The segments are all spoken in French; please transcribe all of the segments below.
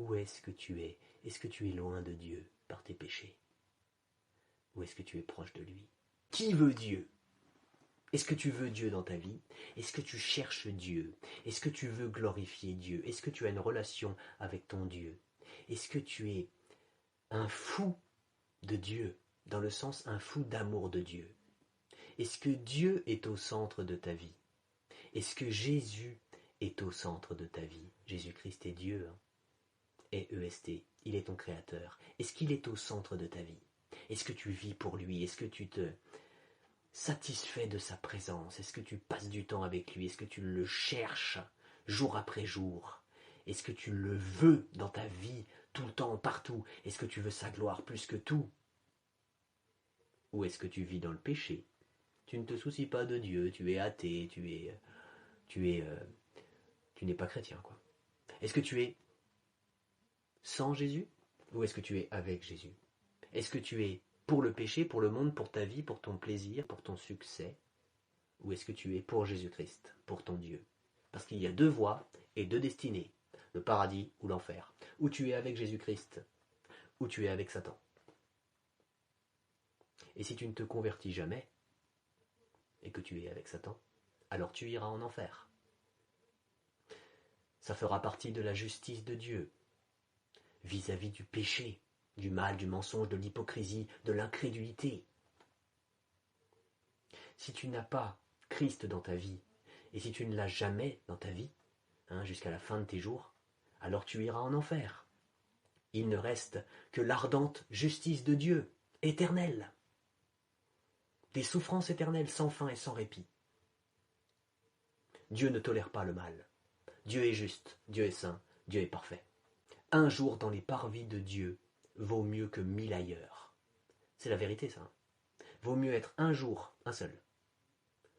Où est-ce que tu es? Est-ce que tu es loin de Dieu par tes péchés? Ou est-ce que tu es proche de lui? Qui veut Dieu? Est-ce que tu veux Dieu dans ta vie? Est-ce que tu cherches Dieu? Est-ce que tu veux glorifier Dieu? Est-ce que tu as une relation avec ton Dieu? Est-ce que tu es un fou de Dieu, dans le sens un fou d'amour de Dieu? Est-ce que Dieu est au centre de ta vie? Est-ce que Jésus est au centre de ta vie? Jésus-Christ est Dieu, hein? E-E-S-T, il est ton créateur. Est-ce qu'il est au centre de ta vie? Est-ce que tu vis pour lui? Est-ce que tu te satisfais de sa présence? Est-ce que tu passes du temps avec lui? Est-ce que tu le cherches jour après jour? Est-ce que tu le veux dans ta vie, tout le temps, partout? Est-ce que tu veux sa gloire plus que tout? Ou est-ce que tu vis dans le péché? Tu ne te soucies pas de Dieu, tu es athée, tu n'es pas chrétien, quoi. Est-ce que tu es sans Jésus? Ou est-ce que tu es avec Jésus? Est-ce que tu es pour le péché, pour le monde, pour ta vie, pour ton plaisir, pour ton succès? Ou est-ce que tu es pour Jésus-Christ, pour ton Dieu? Parce qu'il y a deux voies et deux destinées, le paradis ou l'enfer. Ou tu es avec Jésus-Christ, ou tu es avec Satan. Et si tu ne te convertis jamais, et que tu es avec Satan, alors tu iras en enfer. Ça fera partie de la justice de Dieu, vis-à-vis du péché, du mal, du mensonge, de l'hypocrisie, de l'incrédulité. Si tu n'as pas Christ dans ta vie, et si tu ne l'as jamais dans ta vie, jusqu'à la fin de tes jours, alors tu iras en enfer. Il ne reste que l'ardente justice de Dieu, éternelle. Des souffrances éternelles sans fin et sans répit. Dieu ne tolère pas le mal. Dieu est juste, Dieu est saint, Dieu est parfait. Un jour dans les parvis de Dieu vaut mieux que 1000 ailleurs. C'est la vérité, ça. Vaut mieux être un jour, un seul,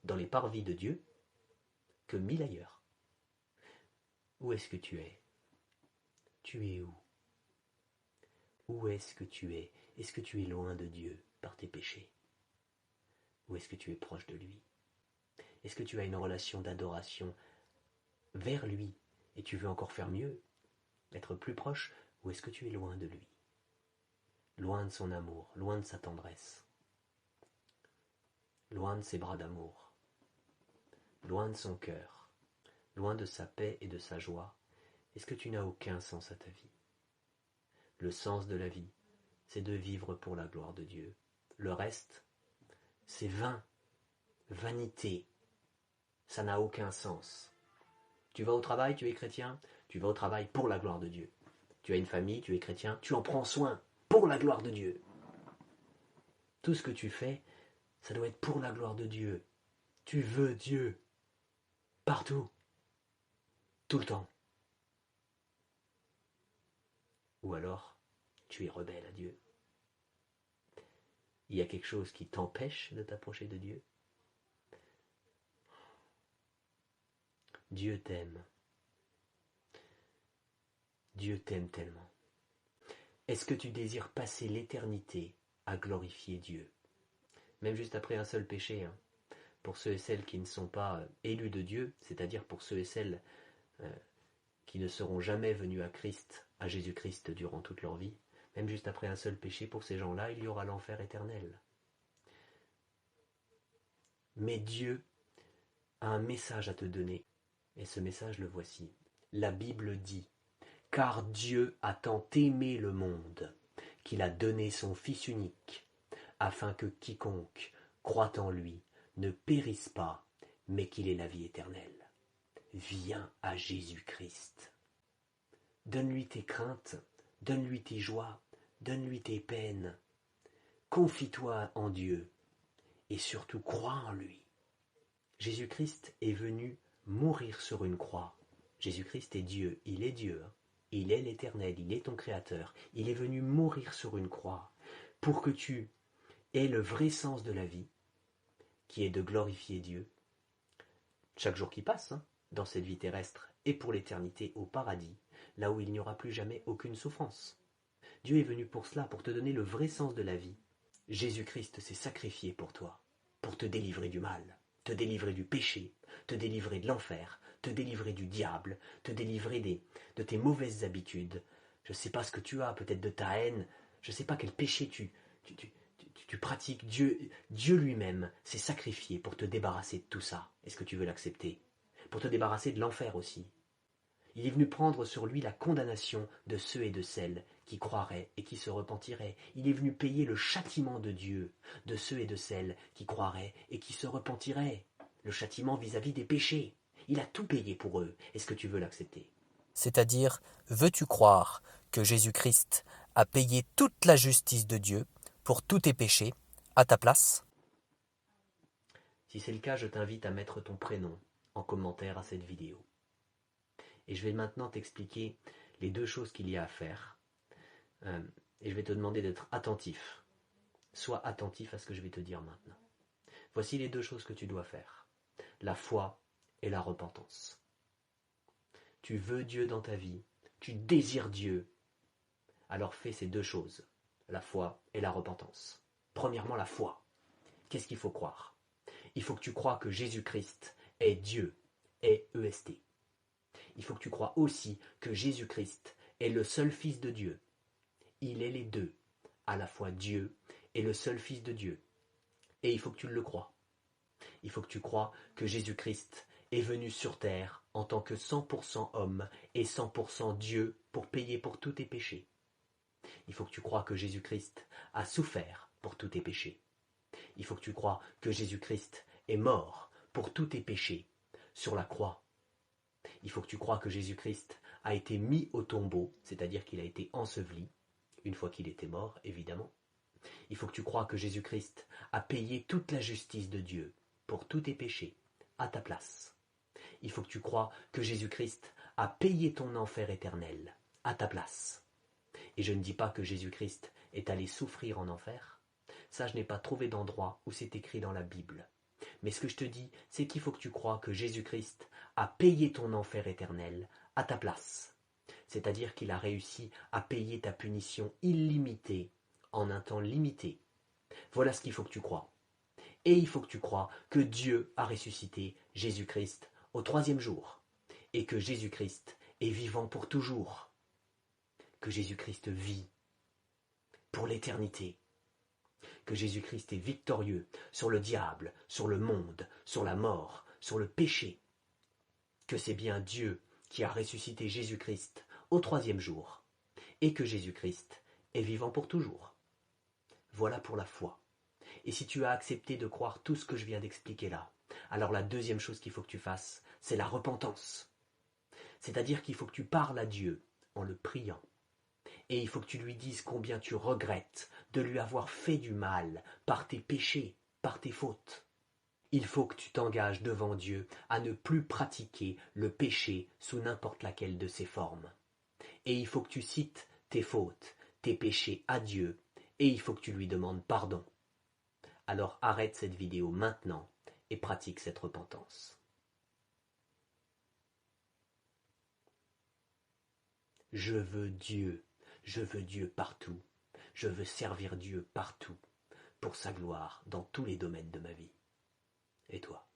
dans les parvis de Dieu que 1000 ailleurs. Où est-ce que tu es? Tu es où? Où est-ce que tu es? Est-ce que tu es loin de Dieu par tes péchés? Ou est-ce que tu es proche de lui? Est-ce que tu as une relation d'adoration vers lui et tu veux encore faire mieux, être plus proche? Ou est-ce que tu es loin de lui? Loin de son amour, loin de sa tendresse, loin de ses bras d'amour, loin de son cœur, loin de sa paix et de sa joie? Est-ce que tu n'as aucun sens à ta vie? Le sens de la vie, c'est de vivre pour la gloire de Dieu. Le reste, c'est vain, vanité. Ça n'a aucun sens. Tu vas au travail, tu es chrétien, tu vas au travail pour la gloire de Dieu. Tu as une famille, tu es chrétien, tu en prends soin pour la gloire de Dieu. Tout ce que tu fais, ça doit être pour la gloire de Dieu. Tu veux Dieu partout, tout le temps. Ou alors, tu es rebelle à Dieu. Il y a quelque chose qui t'empêche de t'approcher de Dieu. Dieu t'aime. Dieu t'aime tellement. Est-ce que tu désires passer l'éternité à glorifier Dieu? Même juste après un seul péché, pour ceux et celles qui ne sont pas élus de Dieu, c'est-à-dire pour ceux et celles qui ne seront jamais venus à Christ, à Jésus-Christ durant toute leur vie, même juste après un seul péché, pour ces gens-là, il y aura l'enfer éternel. Mais Dieu a un message à te donner, et ce message le voici. La Bible dit: « Car Dieu a tant aimé le monde, qu'il a donné son Fils unique, afin que quiconque croit en lui ne périsse pas, mais qu'il ait la vie éternelle. Viens à Jésus-Christ. Donne-lui tes craintes, donne-lui tes joies, donne-lui tes peines. Confie-toi en Dieu et surtout crois en lui. Jésus-Christ est venu mourir sur une croix. Jésus-Christ est Dieu, il est Dieu. Il est l'Éternel, il est ton Créateur. Il est venu mourir sur une croix pour que tu aies le vrai sens de la vie, qui est de glorifier Dieu chaque jour qui passe, dans cette vie terrestre et pour l'éternité au paradis, là où il n'y aura plus jamais aucune souffrance. Dieu est venu pour cela, pour te donner le vrai sens de la vie. Jésus-Christ s'est sacrifié pour toi, pour te délivrer du mal, te délivrer du péché, te délivrer de l'enfer, te délivrer du diable, te délivrer de tes mauvaises habitudes. Je ne sais pas ce que tu as, peut-être de ta haine. Je ne sais pas quel péché tu pratiques. Dieu lui-même s'est sacrifié pour te débarrasser de tout ça. Est-ce que tu veux l'accepter? Pour te débarrasser de l'enfer aussi. Il est venu prendre sur lui la condamnation de ceux et de celles qui croiraient et qui se repentiraient. Il est venu payer le châtiment de Dieu de ceux et de celles qui croiraient et qui se repentiraient. Le châtiment vis-à-vis des péchés. Il a tout payé pour eux. Est-ce que tu veux l'accepter? C'est-à-dire, veux-tu croire que Jésus-Christ a payé toute la justice de Dieu pour tous tes péchés à ta place? Si c'est le cas, je t'invite à mettre ton prénom en commentaire à cette vidéo. Et je vais maintenant t'expliquer les deux choses qu'il y a à faire. Et je vais te demander d'être attentif. Sois attentif à ce que je vais te dire maintenant. Voici les deux choses que tu dois faire. La foi et la repentance. Tu veux Dieu dans ta vie, tu désires Dieu, alors fais ces deux choses, la foi et la repentance. Premièrement, la foi. Qu'est-ce qu'il faut croire? Il faut que tu crois que Jésus-Christ est Dieu, est EST. Il faut que tu crois aussi que Jésus-Christ est le seul Fils de Dieu. Il est les deux, à la fois Dieu et le seul Fils de Dieu. Et il faut que tu le crois. Il faut que tu crois que Jésus-Christ est venu sur terre en tant que 100% homme et 100% Dieu pour payer pour tous tes péchés. Il faut que tu crois que Jésus-Christ a souffert pour tous tes péchés. Il faut que tu crois que Jésus-Christ est mort pour tous tes péchés sur la croix. Il faut que tu crois que Jésus-Christ a été mis au tombeau, c'est-à-dire qu'il a été enseveli, une fois qu'il était mort, évidemment. Il faut que tu crois que Jésus-Christ a payé toute la justice de Dieu pour tous tes péchés, à ta place. Il faut que tu crois que Jésus-Christ a payé ton enfer éternel, à ta place. Et je ne dis pas que Jésus-Christ est allé souffrir en enfer. Ça, je n'ai pas trouvé d'endroit où c'est écrit dans la Bible. Mais ce que je te dis, c'est qu'il faut que tu crois que Jésus-Christ a payé ton enfer éternel à ta place. C'est-à-dire qu'il a réussi à payer ta punition illimitée en un temps limité. Voilà ce qu'il faut que tu crois. Et il faut que tu crois que Dieu a ressuscité Jésus-Christ au 3e jour. Et que Jésus-Christ est vivant pour toujours. Que Jésus-Christ vit pour l'éternité. Que Jésus-Christ est victorieux sur le diable, sur le monde, sur la mort, sur le péché. Que c'est bien Dieu qui a ressuscité Jésus-Christ au 3e jour. Et que Jésus-Christ est vivant pour toujours. Voilà pour la foi. Et si tu as accepté de croire tout ce que je viens d'expliquer là, alors la deuxième chose qu'il faut que tu fasses, c'est la repentance. C'est-à-dire qu'il faut que tu parles à Dieu en le priant. Et il faut que tu lui dises combien tu regrettes de lui avoir fait du mal par tes péchés, par tes fautes. Il faut que tu t'engages devant Dieu à ne plus pratiquer le péché sous n'importe laquelle de ses formes. Et il faut que tu cites tes fautes, tes péchés à Dieu, et il faut que tu lui demandes pardon. Alors arrête cette vidéo maintenant et pratique cette repentance. Je veux Dieu partout, je veux servir Dieu partout, pour sa gloire dans tous les domaines de ma vie. Et toi?